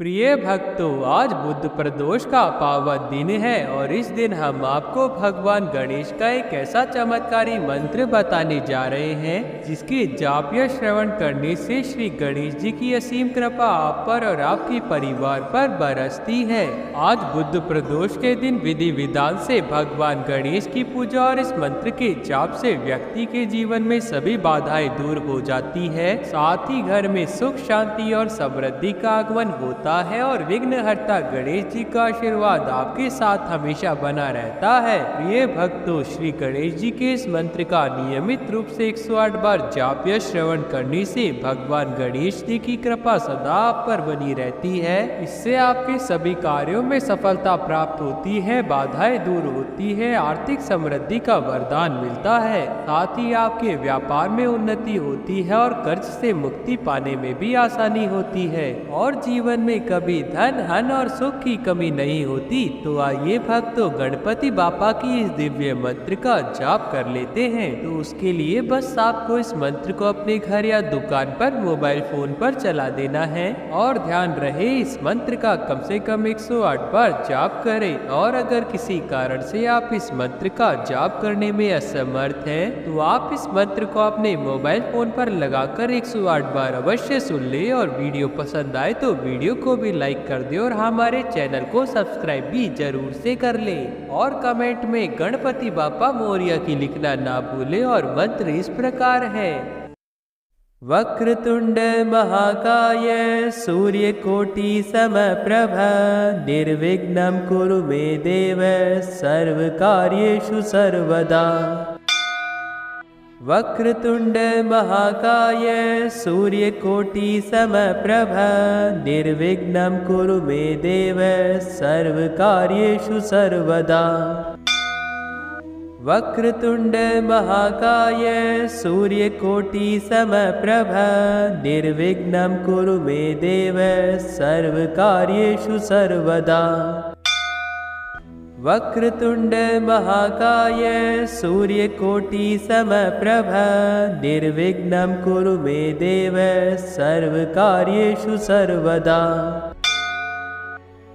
प्रिय भक्तों, आज बुद्ध प्रदोष का पावन दिन है और इस दिन हम आपको भगवान गणेश का एक ऐसा चमत्कारी मंत्र बताने जा रहे हैं जिसके जाप या श्रवण करने से श्री गणेश जी की असीम कृपा आप पर और आपके परिवार पर बरसती है। आज बुद्ध प्रदोष के दिन विधि विधान से भगवान गणेश की पूजा और इस मंत्र के जाप से व्यक्ति के जीवन में सभी बाधाएं दूर हो जाती है। साथ ही घर में सुख शांति और समृद्धि का आगमन होता है और विघ्नहर्ता गणेश जी का आशीर्वाद आपके साथ हमेशा बना रहता है। प्रिय भक्तों, श्री गणेश जी के इस मंत्र का नियमित रूप से 108 बार जाप या श्रवण करने से भगवान गणेश जी की कृपा सदा आप पर बनी रहती है। इससे आपके सभी कार्यों में सफलता प्राप्त होती है, बाधाएं दूर होती है, आर्थिक समृद्धि का वरदान मिलता है। साथ ही आपके व्यापार में उन्नति होती है और कर्ज से मुक्ति पाने में भी आसानी होती है और जीवन में कभी धन हन और सुख की कमी नहीं होती। तो आइए भक्तों, गणपति बापा की इस दिव्य मंत्र का जाप कर लेते हैं। तो उसके लिए बस आपको इस मंत्र को अपने घर या दुकान पर मोबाइल फोन पर चला देना है और ध्यान रहे इस मंत्र का कम से कम 108 बार जाप करें। और अगर किसी कारण से आप इस मंत्र का जाप करने में असमर्थ हैं, तो आप इस मंत्र को अपने मोबाइल फोन पर लगाकर 108 बार अवश्य सुन ले और वीडियो पसंद आए तो वीडियो को भी लाइक कर दे और हमारे चैनल को सब्सक्राइब भी जरूर से कर ले और कमेंट में गणपति बापा मोरया की लिखना ना भूले। और मंत्र इस प्रकार है। वक्रतुंड महाकाय सूर्यकोटि समप्रभ निर्विघ्नं कुरु मे देव सर्वकार्येषु सर्वदा। वक्रतुंड महाकाय सूर्यकोटि समप्रभ निर्विघ्नं कुरु मे देव सर्वकार्येषु सर्वदा। वक्रतुंड महाकाय सूर्यकोटि समप्रभ निर्विघ्नं कुरु मे देव सर्वकार्येषु सर्वदा। वक्रतुंड महाकाय सूर्यकोटि समप्रभ निर्विघ्नं कुरु मे देव सर्वकार्येषु सर्वदा।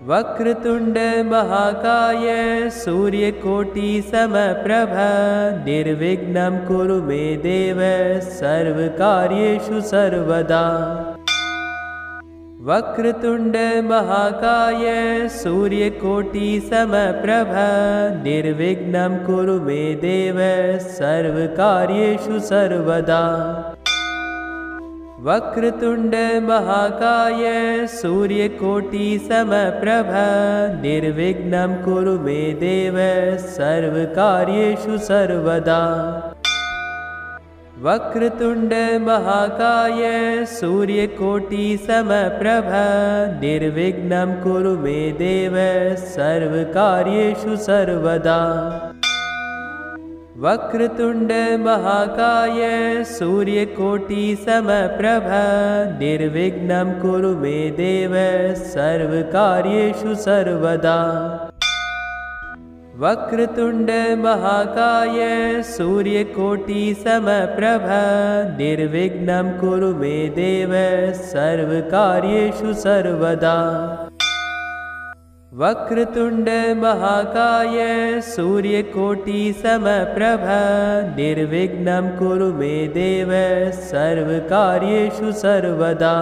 वक्रतुंड महाकाय सूर्यकोटि समप्रभ निर्विघ्नं कुरु मे देव सर्वकार्येषु सर्वदा। वक्रतुंड महाकाय सूर्यकोटि समप्रभ निर्विघ्नं कुरु मे देव सर्वकार्येषु सर्वदा। वक्रतुंड महाकाय सूर्यकोटि समप्रभ निर्विघ्नं कुरु मे देव सर्वकार्येषु सर्वदा। वक्रतुंड महाकाय सूर्यकोटि समप्रभ निर्विघ्नं कुरु मे देव सर्वकार्येषु सर्वदा। वक्रतुंड महाकाय सूर्यकोटि समप्रभ निर्विघ्नं कुरु मे देव सर्वकार्येषु सर्वदा। वक्रतुंड महाकाय सूर्यकोटि समप्रभ निर्विघ्नं कुरु मे देव सर्वकार्येषु सर्वदा। वक्रतुंड महाकाय सूर्यकोटि समप्रभ निर्विघ्नं कुरु मे देव सर्वकार्येषु सर्वदा।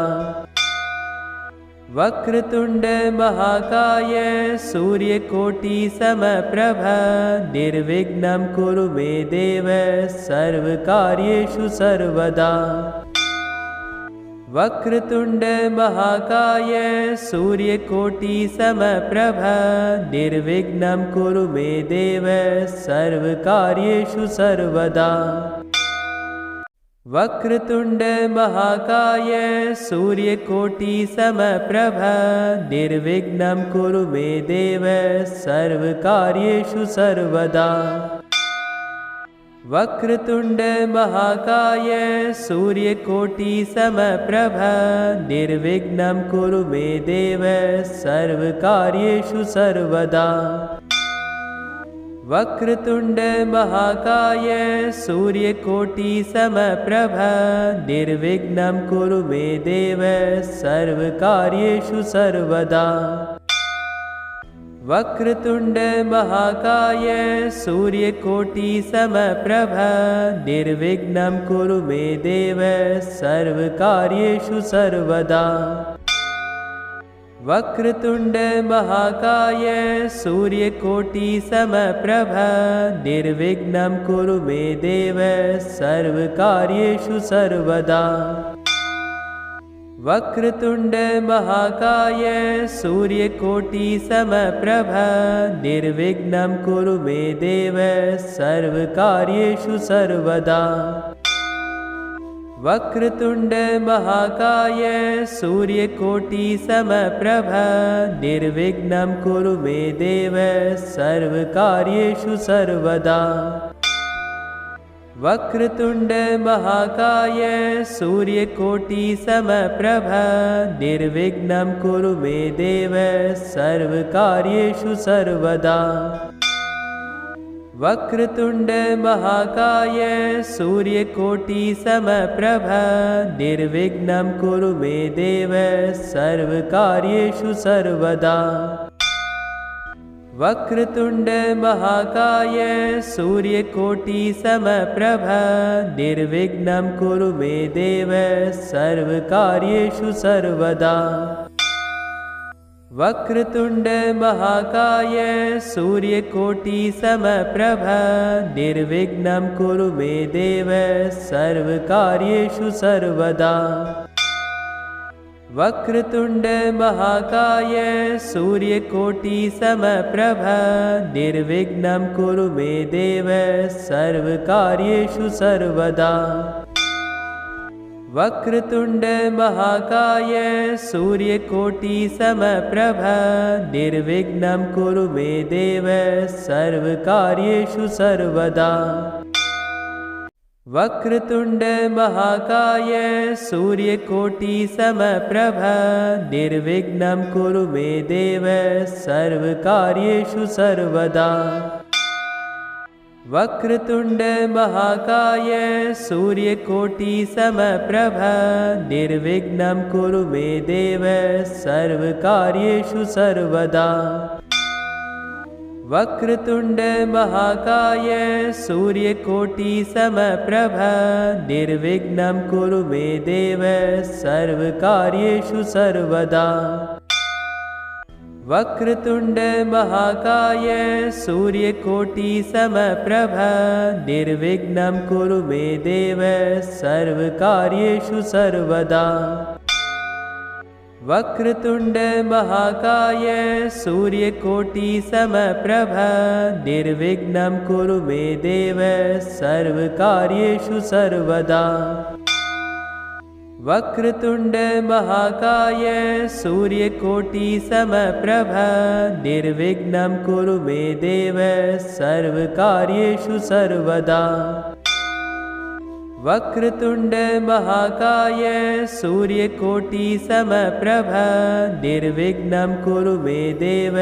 वक्रतुंड महाकाय सूर्यकोटि समप्रभ निर्विघ्नं कुरु मे देव सर्वकार्येषु सर्वदा। वक्रतुंड महाकाय सूर्यकोटि समप्रभ निर्विघ्नं कुरु मे देव सर्वकार्येषु सर्वदा। वक्रतुंड महाकाय सूर्यकोटि समप्रभ निर्विघ्नं कुरु मे देव सर्वकार्येषु सर्वदा। वक्रतुंड महाकाय सूर्यकोटि समप्रभ निर्विघ्नं कुरु मे देव सर्वकार्येषु सर्वदा। वक्रतुंड महाकाय सूर्यकोटि समप्रभ निर्विघ्नं कुरु मे देव सर्वकार्येषु सर्वदा। वक्रतुंड महाकाय सूर्यकोटि समप्रभ निर्विघ्नं कुरु मे देव सर्वकार्येषु सर्वदा। वक्रतुंड महाकाय सूर्यकोटि समप्रभ निर्विघ्नं कुरु मे देव सर्वकार्येषु सर्वदा। वक्रतुंड महाकाय सूर्यकोटि समप्रभ निर्विघ्नं कुरु मे देव सर्वकार्येषु सर्वदा। वक्रतुंड महाकाय सूर्यकोटि समप्रभ निर्विघ्नं कुरु मे देव सर्वकार्येषु सर्वदा। वक्रतुंड महाकाय सूर्यकोटि समप्रभ निर्विघ्नं कुरु मे देव सर्वकार्येषु सर्वदा। वक्रतुंड महाकाय सूर्यकोटि समप्रभ निर्विघ्नं कुरु मे देव सर्वकार्येषु सर्वदा। वक्रतुंड महाकाय सूर्यकोटि समप्रभ निर्विघ्नं कुरु मे देव सर्वकार्येषु सर्वदा। वक्रतुंड महाकाय सूर्यकोटि समप्रभ निर्विघ्नं कुरु मे देव सर्वकार्येषु सर्वदा। वक्रतुंड महाकाय सूर्यकोटि समप्रभ निर्विघ्नं कुरु मे देव सर्वकार्येषु सर्वदा। वक्रतुंड महाकाय सूर्यकोटि समप्रभ निर्विघ्नं कुरु मे देव सर्वकार्येषु सर्वदा। वक्रतुंड महाकाय सूर्यकोटि समप्रभ निर्विघ्नं कुरु मे देव सर्वकार्येषु सर्वदा। वक्रतुंड महाकाय सूर्यकोटि समप्रभ निर्विघ्नं कुरु मे देव सर्वकार्येषु सर्वदा। वक्रतुंड महाकाय सूर्यकोटि समप्रभ निर्विघ्नं कुरु मे देव सर्वकार्येषु सर्वदा। वक्रतुंड महाकाय सूर्यकोटि समप्रभ निर्विघ्नं कुरु मे देव सर्वकार्येषु सर्वदा। वक्रतुंड महाकाय सूर्यकोटि समप्रभ निर्विघ्नं कुरु मे देव सर्वकार्येषु सर्वदा। वक्रतुंड महाकाय सूर्यकोटि समप्रभ निर्विघ्नं कुरु मे देव सर्वकार्येषु सर्वदा। वक्रतुंड महाकाय सूर्यकोटि समप्रभ निर्विघ्नं कुरु मे देव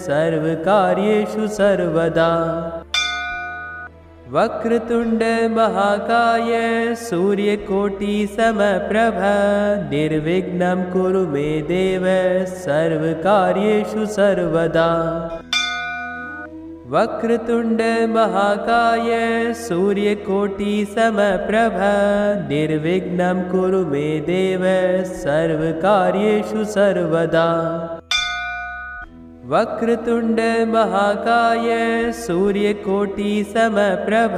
सर्वकार्येषु सर्वदा। वक्रतुंड महाकाय सूर्यकोटि समप्रभ निर्विघ्नं कुरु मे देव सर्वकार्येषु सर्वदा। वक्रतुंड महाकाय सूर्यकोटि समप्रभ निर्विघ्नं कुरु मे देव सर्वकार्येषु सर्वदा। वक्रतुंड महाकाय सूर्यकोटि समप्रभ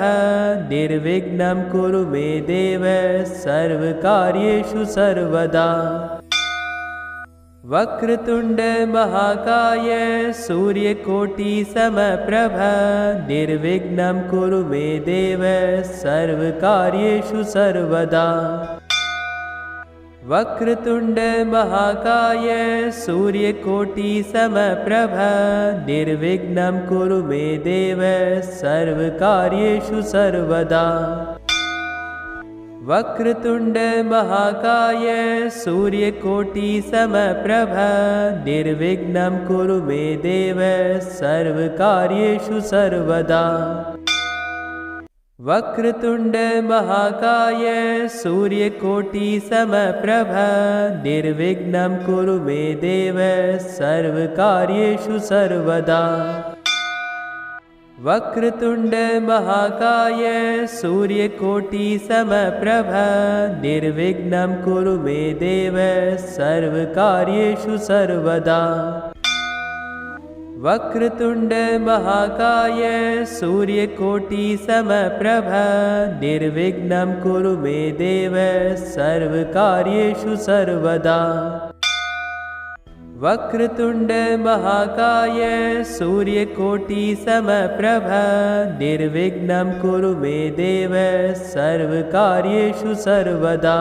निर्विघ्नं कुरु मे देव सर्वकार्येषु सर्वदा। वक्रतुंड महाकाय सूर्यकोटि समप्रभ निर्विघ्नं कुरु मे देव सर्वकार्येषु सर्वदा। वक्रतुंड महाकाय सूर्यकोटि समप्रभ निर्विघ्नं कुरु मे देव सर्वकार्येषु सर्वदा। वक्रतुंड महाकाय सूर्यकोटि समप्रभ निर्विघ्नं कुरु मे देव सर्वकार्येषु सर्वदा। वक्रतुंड महाकाय सूर्यकोटि समप्रभ निर्विघ्नं कुरु मे देव सर्वकार्येषु सर्वदा। वक्रतुंड महाकाय सूर्यकोटि समप्रभ निर्विघ्नं कुरु मे देव सर्वकार्येषु सर्वदा। वक्रतुंड महाकाय सूर्यकोटि समप्रभ निर्विघ्नं कुरु मे देव सर्वकार्येषु सर्वदा। वक्रतुंड महाकाय सूर्यकोटि समप्रभ निर्विघ्नं कुरु मे देव सर्वकार्येषु सर्वदा।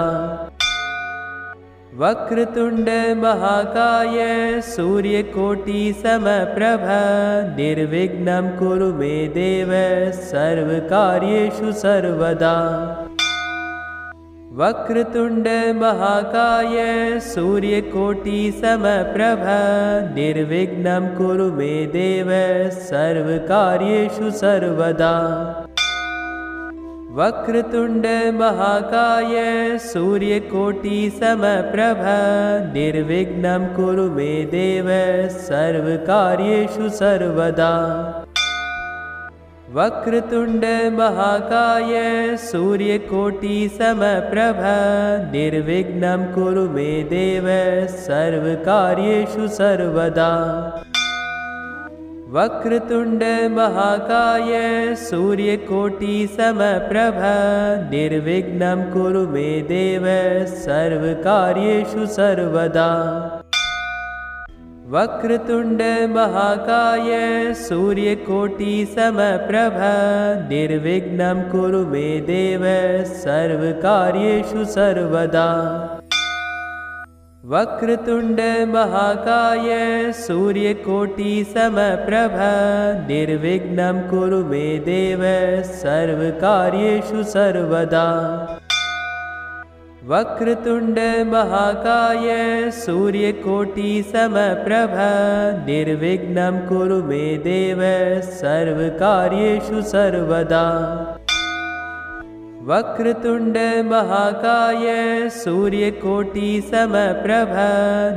वक्रतुंड महाकाय सूर्यकोटि समप्रभ निर्विघ्नं कुरु मे देव सर्वकार्येषु सर्वदा। वक्रतुंड महाकाय सूर्यकोटि समप्रभ निर्विघ्नं कुरु मे देव सर्वकार्येषु सर्वदा। वक्रतुंड महाकाय सूर्यकोटि समप्रभ निर्विघ्नं कुरु मे देव सर्वकार्येषु सर्वदा। वक्रतुंड महाकाय सूर्यकोटि समप्रभ निर्विघ्नं कुरु मे देव सर्वकार्येषु सर्वदा। वक्रतुंड महाकाय सूर्यकोटि समप्रभ निर्विघ्नं कुरु मे देव सर्वकार्येषु सर्वदा। वक्रतुंड महाकाय सूर्यकोटि समप्रभ निर्विघ्नं कुरु मे देव सर्वकार्येषु सर्वदा। वक्रतुंड महाकाय सूर्यकोटि समप्रभ निर्विघ्नं कुरु मे देव सर्वकार्येषु सर्वदा। वक्रतुंड महाकाय सूर्यकोटि समप्रभ निर्विघ्नं कुरु मे देव सर्वकार्येषु सर्वदा। वक्रतुंड महाकाय सूर्यकोटि समप्रभ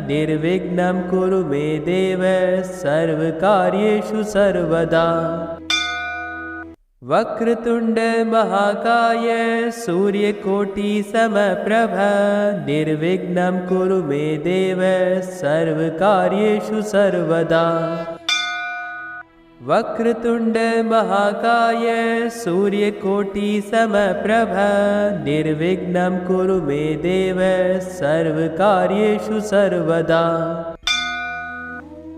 निर्विघ्नं कुरु मे देव सर्वकार्येषु सर्वदा। वक्रतुंड महाकाय सूर्यकोटि समप्रभ निर्विघ्नं कुरु मे देव सर्वकार्येषु सर्वदा। वक्रतुंड महाकाय सूर्यकोटि समप्रभ निर्विघ्नं कुरु मे देव सर्वकार्येषु सर्वदा।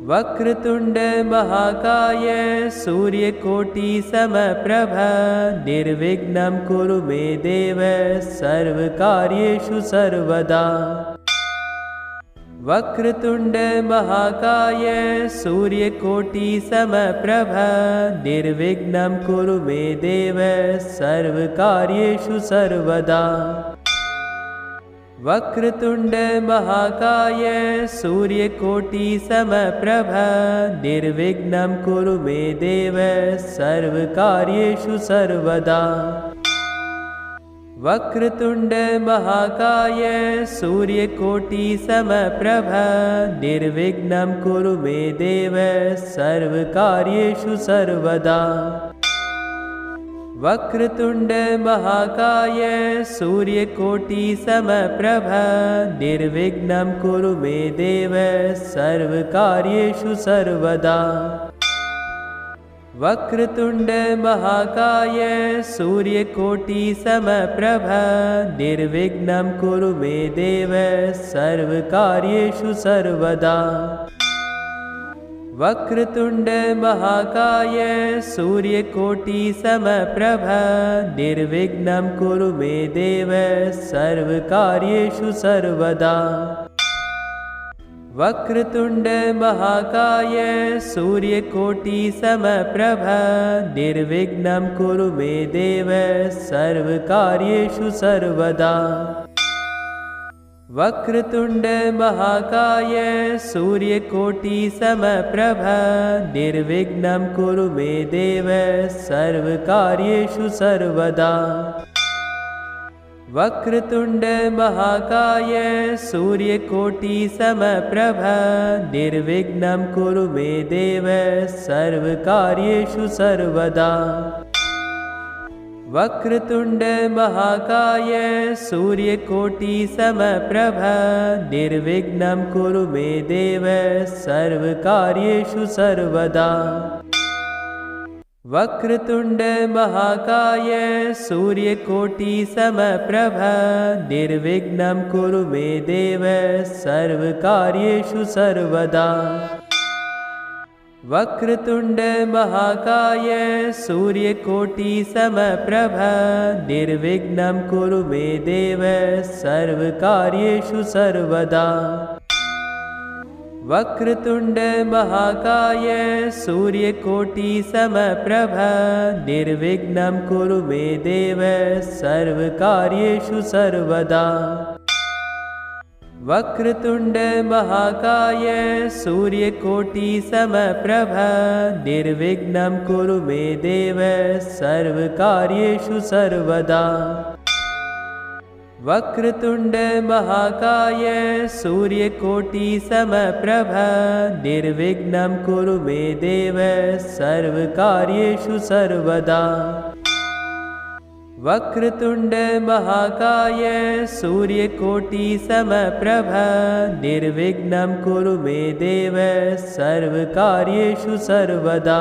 वक्रतुंड महाकाय सूर्यकोटि समप्रभ निर्विघ्नं कुरु मे देव सर्वकार्येषु सर्वदा। वक्रतुंड महाकाय सूर्यकोटि समप्रभ निर्विघ्नं कुरु मे देव सर्वकार्येषु सर्वदा। वक्रतुंड महाकाय सूर्यकोटि समप्रभ निर्विघ्नं कुरु मे देव सर्वकार्येषु सर्वदा। वक्रतुंड महाकाय सूर्यकोटि समप्रभ निर्विघ्नं कुरु मे देव सर्वकार्येषु सर्वदा। वक्रतुंड महाकाय सूर्यकोटि समप्रभ निर्विघ्नं कुरु मे देव सर्वकार्येषु सर्वदा। वक्रतुंड महाकाय सूर्यकोटि समप्रभ निर्विघ्नं कुरु मे देव सर्वकार्येषु सर्वदा। वक्रतुंड महाकाय सूर्यकोटि समप्रभ निर्विघ्नं कुरु मे देव सर्वकार्येषु सर्वदा। वक्रतुंड महाकाय सूर्यकोटि समप्रभ निर्विघ्नं कुरु मे देव सर्वकार्येषु सर्वदा। वक्रतुंड महाकाय सूर्यकोटि समप्रभ निर्विघ्नं कुरु मे देव सर्वकार्येषु सर्वदा। वक्रतुंड महाकाय सूर्यकोटि समप्रभ निर्विघ्नं कुरु मे देव सर्वकार्येषु सर्वदा। वक्रतुंड महाकाय सूर्यकोटि समप्रभ निर्विघ्नं कुरु मे देव सर्वकार्येषु सर्वदा। वक्रतुंड महाकाय सूर्यकोटि समप्रभ निर्विघ्नं कुरु मे देव सर्वकार्येषु सर्वदा। वक्रतुंड महाकाय सूर्यकोटि समप्रभ निर्विघ्नं कुरु मे देव सर्वकार्येषु सर्वदा। वक्रतुंड महाकाय सूर्यकोटि समप्रभ निर्विघ्नं कुरु मे देव सर्वकार्येषु सर्वदा। वक्रतुंड महाकाय सूर्यकोटि समप्रभ निर्विघ्नं कुरु मे देव सर्वकार्येषु सर्वदा। वक्रतुंड महाकाय सूर्यकोटि समप्रभ निर्विघ्नं कुरु मे देव सर्वकार्येषु सर्वदा। वक्रतुंड महाकाय सूर्यकोटि समप्रभ निर्विघ्नं कुरु मे देव सर्वकार्येषु सर्वदा।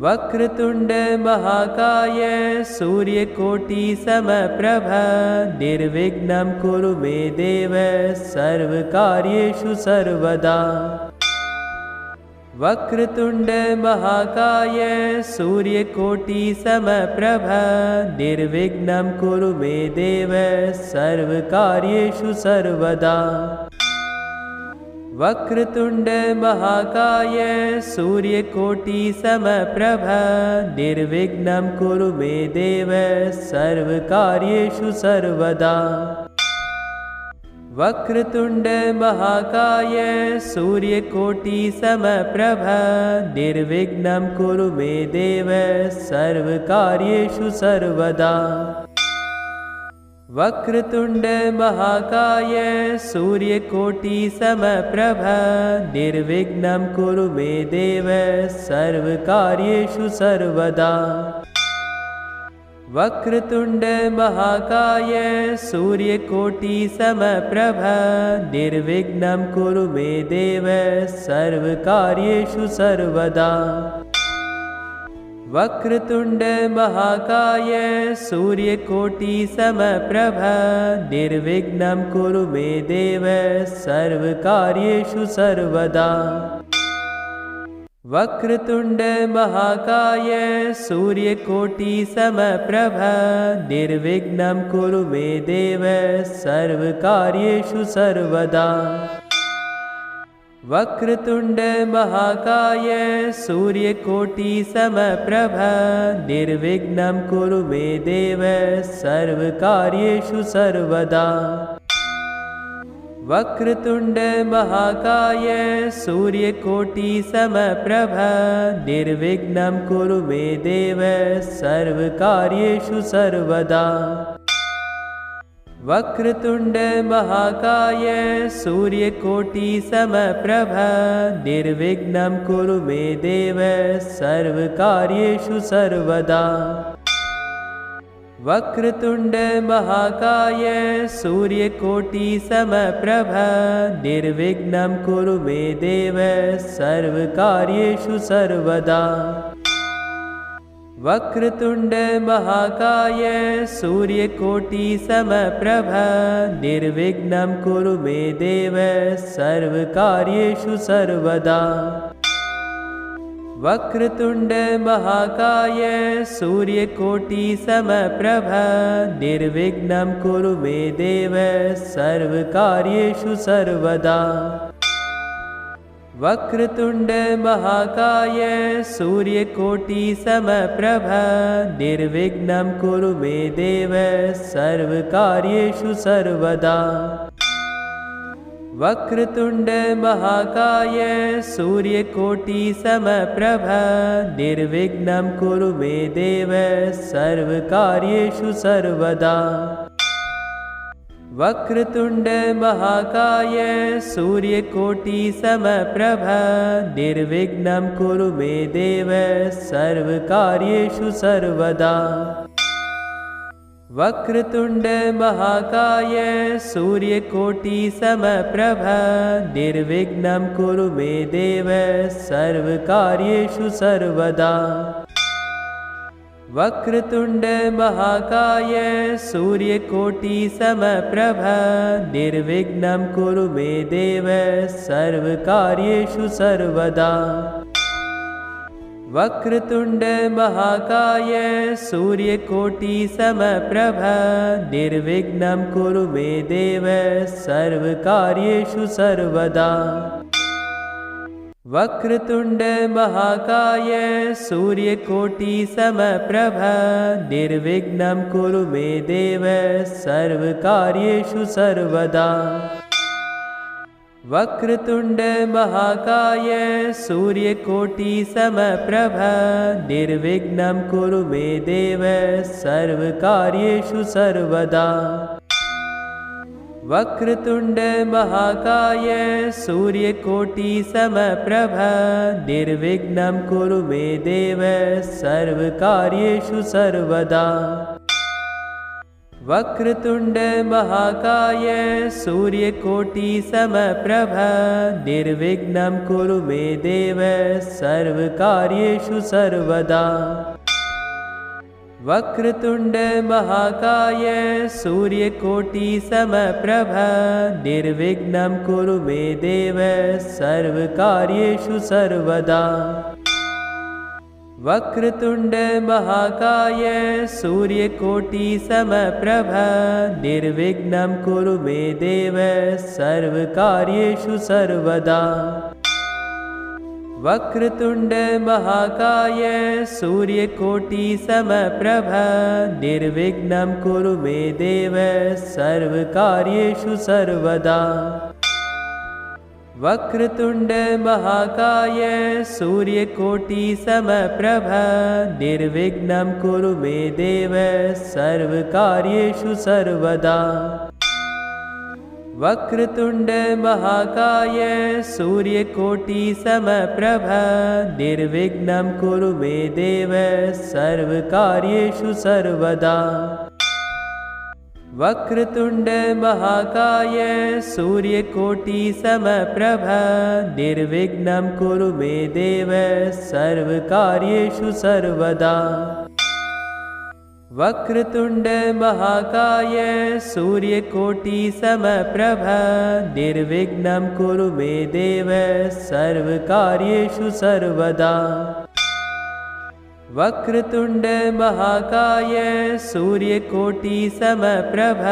वक्रतुंड महाकाय सूर्यकोटि समप्रभ निर्विघ्नं कुरु मे देव सर्वकार्येषु सर्वदा। वक्रतुंड महाकाय सूर्यकोटि समप्रभ निर्विघ्नं कुरु मे देव सर्वकार्येषु सर्वदा। वक्रतुंड महाकाय सूर्यकोटि समप्रभ निर्विघ्नं कुरु मे देव सर्वकार्येषु सर्वदा। वक्रतुंड महाकाय सूर्यकोटि समप्रभ निर्विघ्नं कुरु मे देव सर्वकार्येषु सर्वदा। वक्रतुंड महाकाय सूर्यकोटि समप्रभ निर्विघ्नं कुरु मे देव सर्वकार्येषु सर्वदा। वक्रतुंड महाकाय सूर्यकोटि समप्रभ निर्विघ्नं कुरु मे देव सर्वकार्येषु सर्वदा। वक्रतुंड महाकाय सूर्यकोटि समप्रभ निर्विघ्नं कुरु मे देव सर्वकार्येषु सर्वदा। वक्रतुंड महाकाय सूर्यकोटि समप्रभ निर्विघ्नं कुरु मे देव सर्वकार्येषु सर्वदा। वक्रतुंड महाकाय सूर्यकोटि समप्रभ निर्विघ्नं कुरु मे देव सर्वकार्येषु सर्वदा। वक्रतुंड महाकाय सूर्यकोटि समप्रभ निर्विघ्नं कुरु मे देव सर्वकार्येषु सर्वदा। वक्रतुंड महाकाय सूर्यकोटि समप्रभ निर्विघ्नं कुरु मे देव सर्वकार्येषु सर्वदा। वक्रतुंड महाकाय सूर्यकोटि समप्रभ निर्विघ्नं कुरु मे देव सर्वकार्येषु सर्वदा। वक्रतुंड महाकाय सूर्यकोटि समप्रभ निर्विघ्नं कुरु मे देव सर्वकार्येषु सर्वदा। वक्रतुंड महाकाय सूर्यकोटि समप्रभ निर्विघ्नं कुरु मे देव सर्वकार्येषु सर्वदा। वक्रतुंड महाकाय सूर्यकोटि समप्रभ निर्विघ्नं कुरु मे देव सर्वकार्येषु सर्वदा। वक्रतुंड महाकाय सूर्यकोटि समप्रभ निर्विघ्नं कुरु मे देव सर्वकार्येषु सर्वदा। वक्रतुंड महाकाय सूर्यकोटि समप्रभ निर्विघ्नं कुरु मे देव सर्वकार्येषु सर्वदा। वक्रतुंड महाकाय सूर्यकोटि समप्रभ निर्विघ्नं कुरु मे देव सर्वकार्येषु सर्वदा। वक्रतुंड महाकाय सूर्यकोटि समप्रभ निर्विघ्नं कुरु मे देव सर्वकार्येषु सर्वदा। वक्रतुंड महाकाय सूर्यकोटि समप्रभ निर्विघ्नं कुरु मे देव सर्वकार्येषु सर्वदा। वक्रतुंड महाकाय सूर्यकोटि समप्रभ निर्विघ्नं कुरु मे देव सर्वकार्येषु सर्वदा। वक्रतुंड महाकाय सूर्यकोटि समप्रभ निर्विघ्नं कुरु मे देव सर्वकार्येषु सर्वदा। वक्रतुंड महाकाय सूर्यकोटि समप्रभ निर्विघ्नं कुरु मे देव सर्वकार्येषु सर्वदा। वक्रतुंड महाकाय सूर्यकोटि समप्रभ निर्विघ्नं कुरु मे देव सर्वकार्येषु सर्वदा। वक्रतुंड महाकाय सूर्यकोटि समप्रभ निर्विघ्नं कुरु मे देव सर्वकार्येषु सर्वदा। वक्रतुंड महाकाय सूर्यकोटि समप्रभ निर्विघ्नं कुरु मे देव सर्वकार्येषु सर्वदा। वक्रतुंड महाकाय सूर्यकोटि समप्रभ निर्विघ्नं कुरु मे देव सर्वकार्येषु सर्वदा। वक्रतुंड महाकाय सूर्यकोटि समप्रभ निर्विघ्नं कुरु मे देव सर्वकार्येषु सर्वदा। वक्रतुंड महाकाय सूर्यकोटि समप्रभ निर्विघ्नं कुरु मे देव सर्वकार्येषु सर्वदा। वक्रतुंड महाकाय सूर्यकोटि समप्रभ निर्विघ्नं कुरु मे देव सर्वकार्येषु सर्वदा। वक्रतुंड महाकाय सूर्यकोटि समप्रभ निर्विघ्नं कुरु मे देव सर्वकार्येषु सर्वदा। वक्रतुंड महाकाय सूर्यकोटि समप्रभ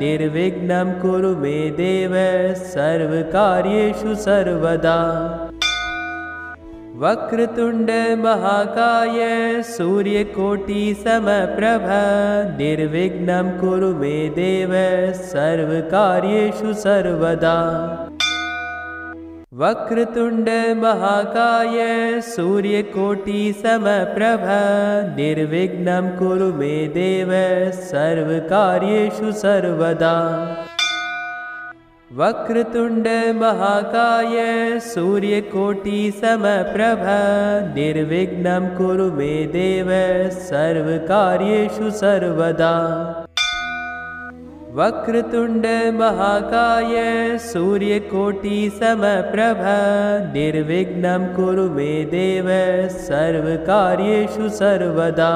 निर्विघ्नं कुरु मे देव सर्वकार्येषु सर्वदा। वक्रतुंड महाकाय सूर्यकोटि समप्रभ निर्विघ्नं कुरु मे देव सर्वकार्येषु सर्वदा। वक्रतुंड महाकाय सूर्यकोटि समप्रभ निर्विघ्नं कुरु मे देव सर्वकार्येषु सर्वदा। वक्रतुंड महाकाय सूर्यकोटि समप्रभ निर्विघ्नं कुरु मे देव सर्वकार्येषु सर्वदा। वक्रतुंड महाकाय सूर्यकोटि समप्रभ निर्विघ्नं कुरु मे देव सर्वकार्येषु सर्वदा।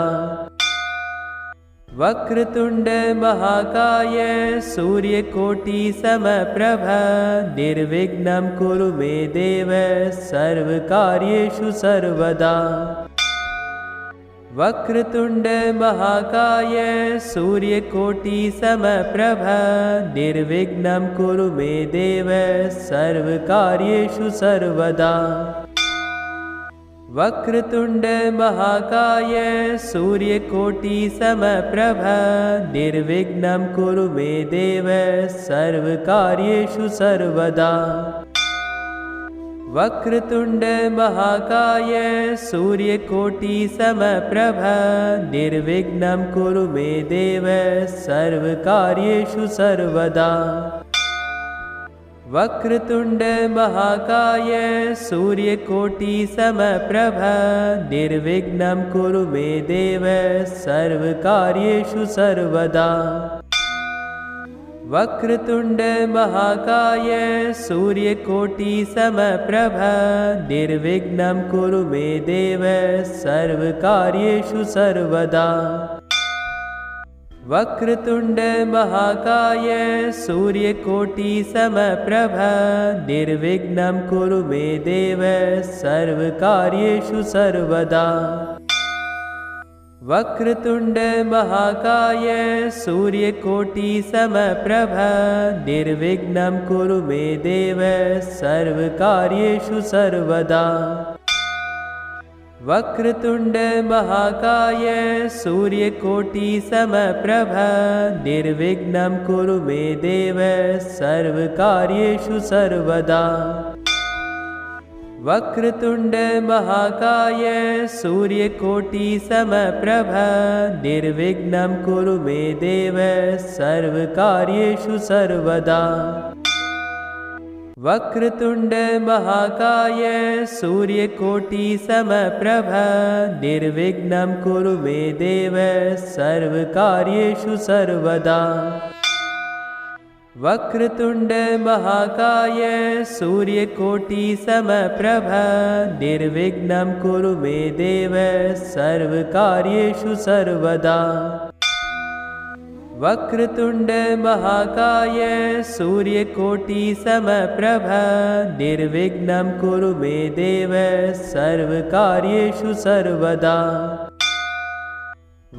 वक्रतुंड महाकाय सूर्यकोटि समप्रभ निर्विघ्नं कुरु मे देव सर्वकार्येषु सर्वदा। वक्रतुंड महाकाय सूर्यकोटि समप्रभ निर्विघ्नं कुरु मे देव सर्वकार्येषु सर्वदा। वक्रतुंड महाकाय सूर्यकोटि समप्रभ निर्विघ्नं कुरु मे देव सर्वकार्येषु सर्वदा। वक्रतुंड महाकाय सूर्यकोटि समप्रभ निर्विघ्नं कुरु मे देव सर्वकार्येषु सर्वदा। वक्रतुंड महाकाय सूर्यकोटि समप्रभ निर्विघ्नं कुरु मे देव सर्वकार्येषु सर्वदा। वक्रतुंड महाकाय सूर्यकोटि समप्रभ निर्विघ्नं कुरु मे देव सर्वकार्येषु सर्वदा। वक्रतुंड महाकाय सूर्यकोटि समप्रभ निर्विघ्नं कुरु मे देव सर्वकार्येषु सर्वदा। वक्रतुंड महाकाय सूर्यकोटि समप्रभ निर्विघ्नं कुरु मे देव सर्वकार्येषु सर्वदा। वक्रतुंड महाकाय सूर्यकोटि समप्रभ निर्विघ्नं कुरु मे देव सर्वकार्येषु सर्वदा। वक्रतुंड महाकाय सूर्यकोटि समप्रभ निर्विघ्नं कुरु मे देव सर्वकार्येषु सर्वदा। वक्रतुंड महाकाय सूर्यकोटि समप्रभ निर्विघ्नं कुरु मे देव सर्वकार्येषु सर्वदा। वक्रतुंड महाकाय सूर्यकोटि समप्रभ निर्विघ्नं कुरु मे देव सर्वकार्येषु सर्वदा। वक्रतुंड महाकाय सूर्यकोटि समप्रभ निर्विघ्नं कुरु मे देव सर्वकार्येषु सर्वदा।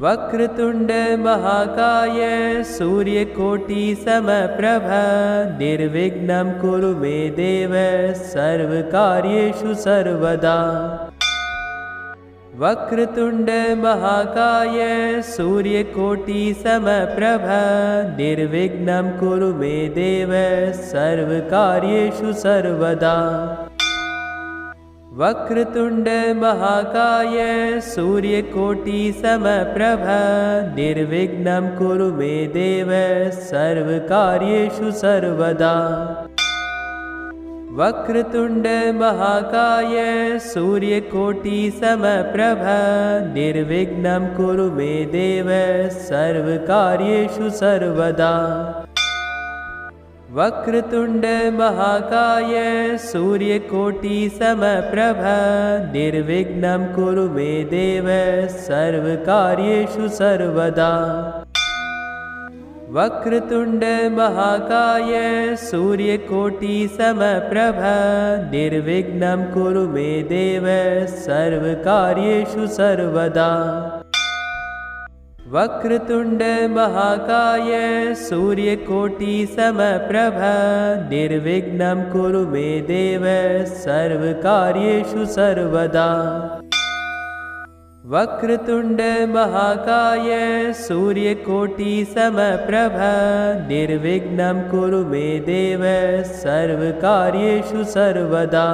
वक्रतुंड महाकाय सूर्यकोटि समप्रभ निर्विघ्नं कुरु मे देव सर्वकार्येषु सर्वदा। वक्रतुंड महाकाय सूर्यकोटि समप्रभ निर्विघ्नं कुरु मे देव सर्वकार्येषु सर्वदा। वक्रतुंड महाकाय सूर्यकोटि समप्रभ निर्विघ्नं कुरु मे देव सर्वकार्येषु सर्वदा। वक्रतुंड महाकाय सूर्यकोटि समप्रभ निर्विघ्नं कुरु मे देव सर्वकार्येषु सर्वदा। वक्रतुंड महाकाय सूर्यकोटि समप्रभ निर्विघ्नं कुरु मे देव सर्वकार्येषु सर्वदा। वक्रतुंड महाकाय सूर्यकोटि समप्रभ निर्विघ्नं कुरु मे देव सर्वकार्येषु सर्वदा। वक्रतुंड महाकाय सूर्यकोटि समप्रभ निर्विघ्नं कुरु मे देव सर्वकार्येषु सर्वदा। वक्रतुंड महाकाय सूर्यकोटि समप्रभ निर्विघ्नं कुरु मे देव सर्वकार्येषु सर्वदा।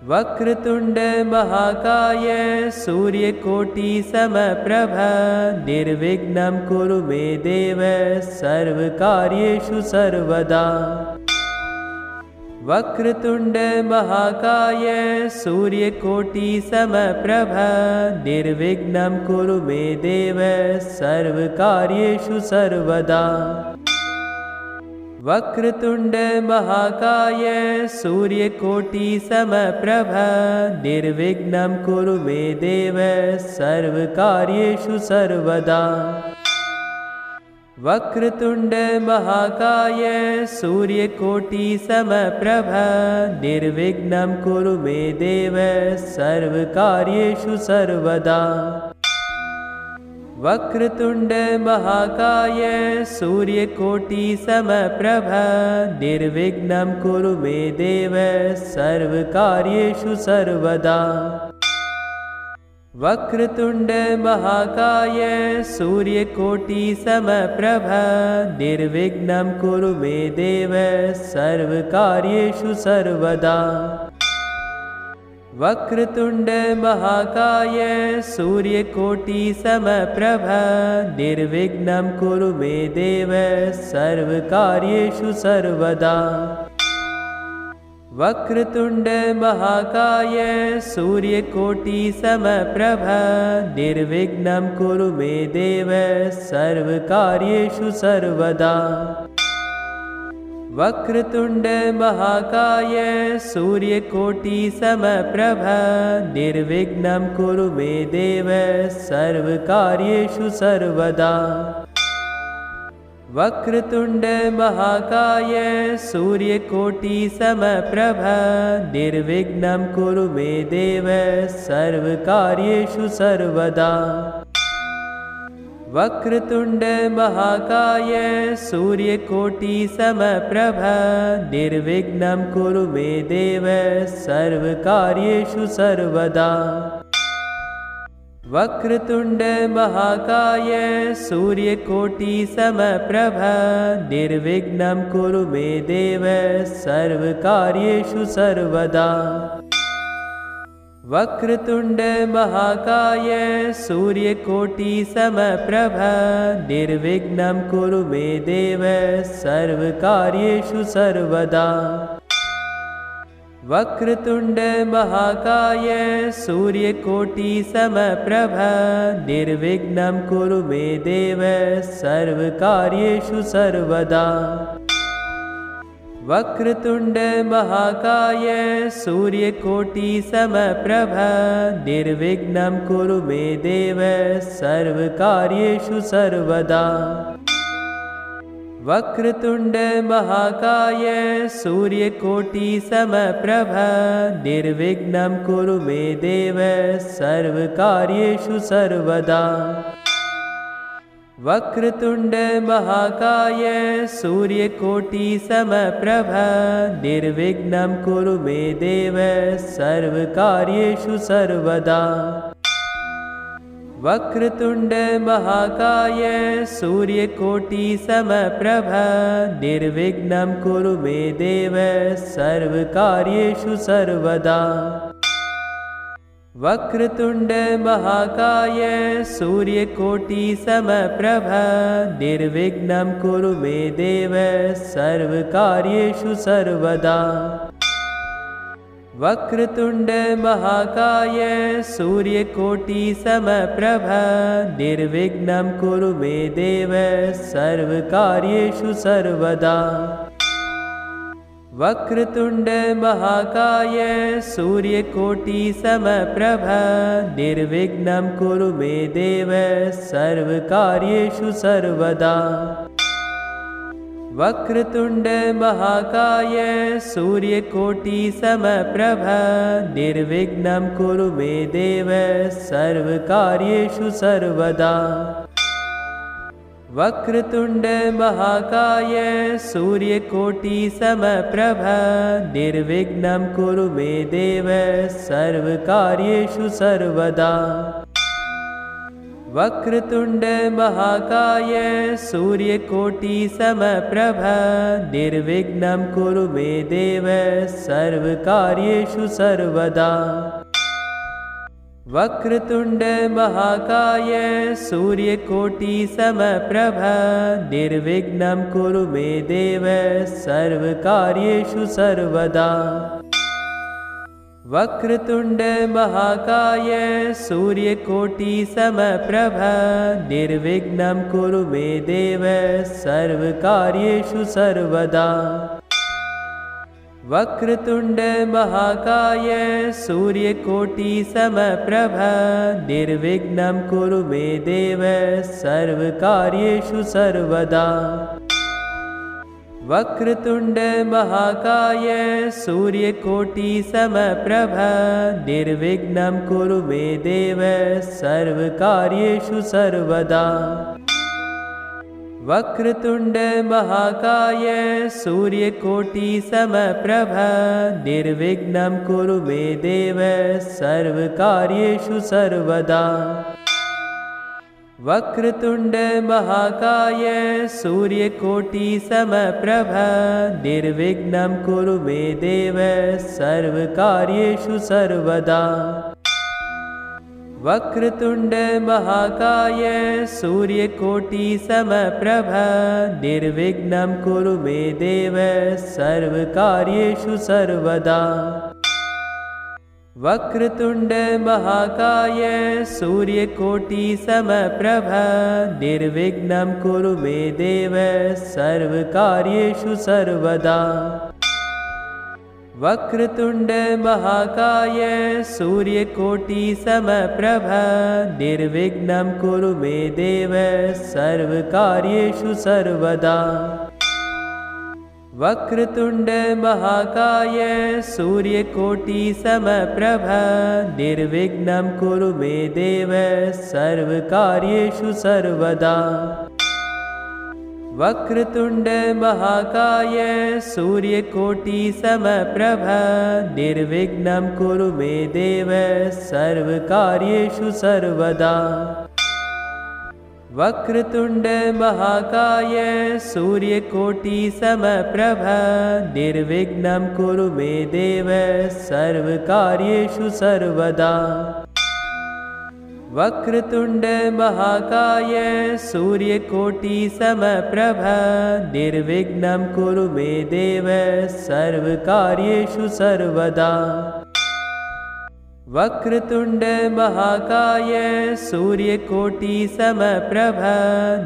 वक्रतुंड महाकाय सूर्यकोटि समप्रभ निर्विघ्नं कुरु मे देव सर्वकार्येषु सर्वदा। वक्रतुंड महाकाय सूर्यकोटि समप्रभ निर्विघ्नं कुरु मे देव सर्वकार्येषु सर्वदा। वक्रतुंड महाकाय सूर्यकोटि समप्रभ निर्विघ्नं कुरु मे देव सर्वकार्येषु सर्वदा। वक्रतुंड महाकाय सूर्यकोटि समप्रभ निर्विघ्नं कुरु मे देव सर्वकार्येषु सर्वदा। वक्रतुंड महाकाय सूर्यकोटि समप्रभ निर्विघ्नं कुरु मे देव सर्वकार्येषु सर्वदा। वक्रतुंड महाकाय सूर्यकोटि समप्रभ निर्विघ्नं कुरु मे देव सर्वकार्येषु सर्वदा। वक्रतुंड महाकाय सूर्यकोटि समप्रभ निर्विघ्नं कुरु मे देव सर्वकार्येषु सर्वदा। वक्रतुंड महाकाय सूर्यकोटि समप्रभ निर्विघ्नं कुरु मे देव सर्वकार्येषु सर्वदा। वक्रतुंड महाकाय सूर्यकोटि समप्रभ निर्विघ्नं कुरु मे देव सर्वकार्येषु सर्वदा। वक्रतुंड महाकाय सूर्यकोटि समप्रभ निर्विघ्नं कुरु मे देव सर्वकार्येषु सर्वदा। वक्रतुंड महाकाय सूर्यकोटि समप्रभ निर्विघ्नं कुरु मे देव सर्वकार्येषु सर्वदा। वक्रतुंड महाकाय सूर्यकोटि समप्रभ निर्विघ्नं कुरु मे देव सर्वकार्येषु सर्वदा। वक्रतुंड महाकाय सूर्यकोटि समप्रभ निर्विघ्नं कुरु मे देव सर्वकार्येषु सर्वदा। वक्रतुंड महाकाय सूर्यकोटि समप्रभ निर्विघ्नं कुरु मे देव सर्वकार्येषु सर्वदा। वक्रतुंड महाकाय सूर्यकोटि समप्रभ निर्विघ्नं कुरु मे देव सर्वकार्येषु सर्वदा। वक्रतुंड महाकाय सूर्यकोटि समप्रभ निर्विघ्नं कुरु मे देव सर्वकार्येषु सर्वदा। वक्रतुंड महाकाय सूर्यकोटि समप्रभ निर्विघ्नं कुरु मे देव सर्वकार्येषु सर्वदा। वक्रतुंड महाकाय सूर्यकोटि समप्रभ निर्विघ्नं कुरु मे देव सर्वकार्येषु सर्वदा। वक्रतुंड महाकाय सूर्यकोटि समप्रभ निर्विघ्नं कुरु मे देव सर्वकार्येषु सर्वदा। वक्रतुंड महाकाय सूर्यकोटि समप्रभ निर्विघ्नं कुरु मे देव सर्वकार्येषु सर्वदा। वक्रतुंड महाकाय सूर्यकोटि समप्रभ निर्विघ्नं कुरु मे देव सर्वकार्येषु सर्वदा। वक्रतुंड महाकाय सूर्यकोटि समप्रभ निर्विघ्नं कुरु मे देव सर्वकार्येषु सर्वदा। वक्रतुंड महाकाय सूर्यकोटि समप्रभ निर्विघ्नं कुरु मे देव सर्वकार्येषु सर्वदा। वक्रतुंड महाकाय सूर्यकोटि समप्रभ निर्विघ्नं कुरु मे देव सर्वकार्येषु सर्वदा। वक्रतुंड महाकाय सूर्यकोटि समप्रभ निर्विघ्नं कुरु मे देव सर्वकार्येषु सर्वदा। वक्रतुंड महाकाय सूर्यकोटि समप्रभ निर्विघ्नं कुरु मे देव सर्वकार्येषु सर्वदा। वक्रतुंड महाकाय सूर्यकोटि समप्रभ निर्विघ्नं कुरु मे देव सर्वकार्येषु सर्वदा। वक्रतुंड महाकाय सूर्यकोटि समप्रभ निर्विघ्नं कुरु मे देव सर्वकार्येषु सर्वदा। वक्रतुंड महाकाय सूर्यकोटि समप्रभ निर्विघ्नं कुरु मे देव सर्वकार्येषु सर्वदा। वक्रतुंड महाकाय सूर्यकोटि समप्रभ निर्विघ्नं कुरु मे देव सर्वकार्येषु सर्वदा। वक्रतुंड महाकाय सूर्यकोटि समप्रभ निर्विघ्नं कुरु मे देव सर्वकार्येषु सर्वदा। वक्रतुंड महाकाय सूर्यकोटि समप्रभ निर्विघ्नं कुरु मे देव सर्वकार्येषु सर्वदा। वक्रतुंड महाकाय सूर्यकोटि समप्रभ निर्विघ्नं कुरु मे देव सर्वकार्येषु सर्वदा। वक्रतुंड महाकाय सूर्यकोटि समप्रभ निर्विघ्नं कुरु मे देव सर्वकार्येषु सर्वदा। वक्रतुंड महाकाय सूर्यकोटि समप्रभ निर्विघ्नं कुरु मे देव सर्वकार्येषु सर्वदा। वक्रतुंड महाकाय सूर्यकोटि समप्रभ निर्विघ्नं कुरु मे देव सर्वकार्येषु सर्वदा। वक्रतुंड महाकाय सूर्यकोटि समप्रभ निर्विघ्नं कुरु मे देव सर्वकार्येषु सर्वदा। वक्रतुंड महाकाय सूर्यकोटि समप्रभ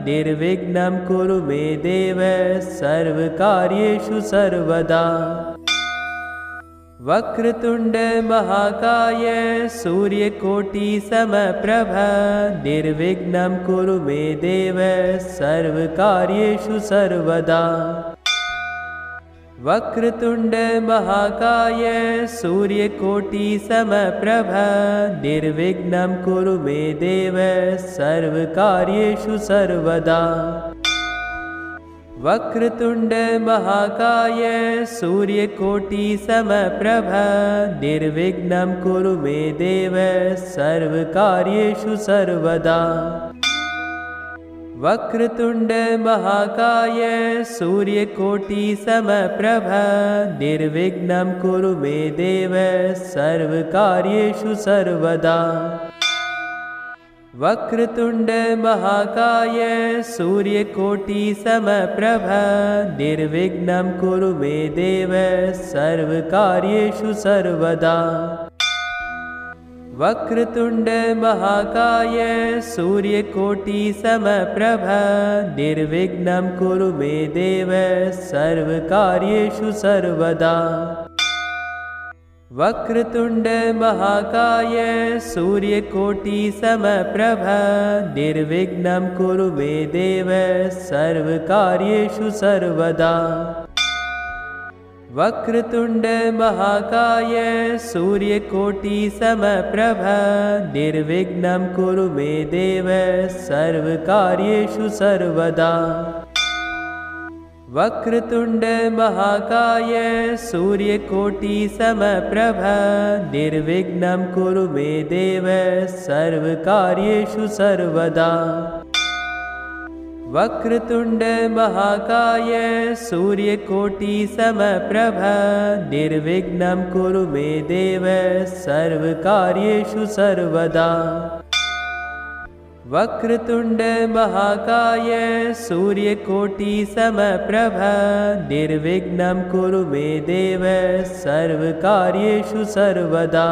निर्विघ्नं कुरु मे देव सर्वकार्येषु सर्वदा। वक्रतुंड महाकाय सूर्यकोटि समप्रभ निर्विघ्नं कुरु मे देव सर्वकार्येषु सर्वदा। वक्रतुंड महाकाय सूर्यकोटि समप्रभ निर्विघ्नं कुरु मे देव सर्वकार्येषु सर्वदा। वक्रतुंड महाकाय सूर्यकोटि समप्रभ निर्विघ्नं कुरु मे देव सर्वकार्येषु सर्वदा। वक्रतुंड महाकाय सूर्यकोटि समप्रभ निर्विघ्नं कुरु मे देव सर्वकार्येषु सर्वदा। वक्रतुंड महाकाय सूर्यकोटि समप्रभ निर्विघ्नं कुरु मे देव सर्वकार्येषु सर्वदा। वक्रतुंड महाकाय सूर्यकोटि समप्रभ निर्विघ्नं कुरु मे देव सर्वकार्येषु सर्वदा। वक्रतुंड महाकाय सूर्यकोटि समप्रभ निर्विघ्नं कुरु मे देव सर्वकार्येषु सर्वदा। वक्रतुंड महाकाय सूर्यकोटि समप्रभ निर्विघ्नं कुरु मे देव सर्वकार्येषु सर्वदा। वक्रतुंड महाकाय सूर्यकोटि समप्रभ निर्विघ्नं कुरु मे देव सर्वकार्येषु सर्वदा। वक्रतुंड महाकाय सूर्यकोटि समप्रभ निर्विघ्नं कुरु मे देव सर्वकार्येषु सर्वदा। वक्रतुंड महाकाय सूर्यकोटि समप्रभ निर्विघ्नं कुरु मे देव सर्वकार्येषु सर्वदा।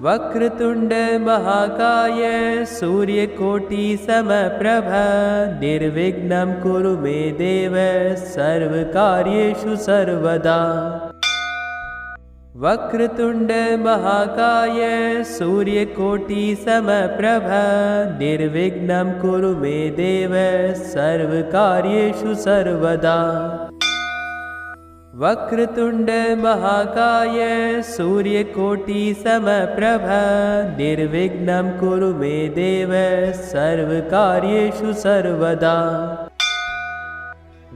वक्रतुंड महाकाय सूर्यकोटि समप्रभ निर्विघ्नं कुरु मे देव सर्वकार्येषु सर्वदा। वक्रतुंड महाकाय सूर्यकोटि समप्रभ निर्विघ्नं कुरु मे देव सर्वकार्येषु सर्वदा। वक्रतुंड महाकाय सूर्यकोटि समप्रभ निर्विघ्नं कुरु मे देव सर्वकार्येषु सर्वदा।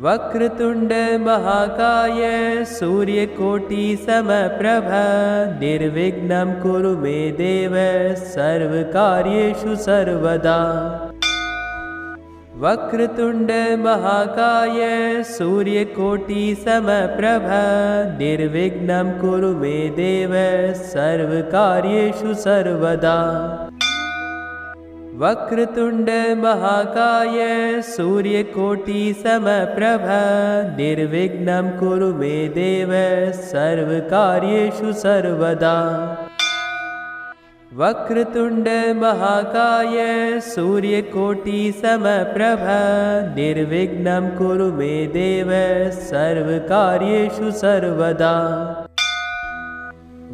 वक्रतुंड महाकाय सूर्यकोटि समप्रभ निर्विघ्नं कुरु मे देव सर्वकार्येषु सर्वदा। वक्रतुंड महाकाय सूर्यकोटि समप्रभ निर्विघ्नं कुरु मे देव सर्वकार्येषु सर्वदा। वक्रतुंड महाकाय सूर्यकोटि समप्रभ निर्विघ्नं कुरु मे देव सर्वकार्येषु सर्वदा। वक्रतुंड महाकाय सूर्यकोटि समप्रभ निर्विघ्नं कुरु मे देव सर्वकार्येषु सर्वदा।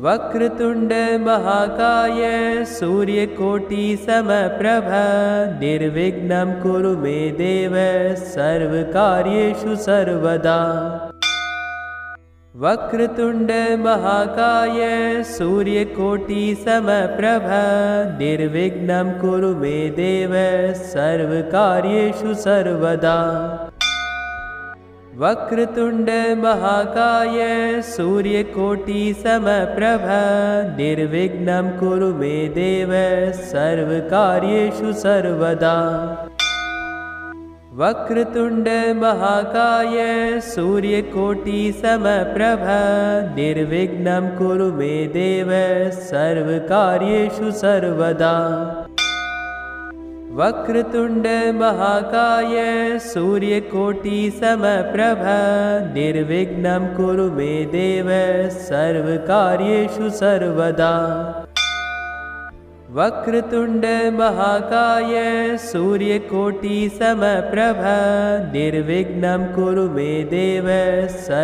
वक्रतुंड महाकाय सूर्यकोटि समप्रभ निर्विघ्नं कुरु मे देव सर्वकार्येषु सर्वदा। वक्रतुंड महाकाय सूर्यकोटि समप्रभ निर्विघ्नं कुरु मे देव सर्वकार्येषु सर्वदा। वक्रतुंड महाकाय सूर्यकोटि समप्रभ निर्विघ्नं कुरु मे देव सर्वकार्येषु सर्वदा। वक्रतुंड महाकाय सूर्यकोटि समप्रभ निर्विघ्नं कुरु मे देव सर्वकार्येषु सर्वदा। वक्रतुंड महाकाय सूर्यकोटि समप्रभ निर्विघ्नं कुरु मे देव सर्वकार्येषु सर्वदा। वक्रतुंड महाकाय सूर्यकोटि समप्रभ निर्विघ्नं कुरु मे देव सर्व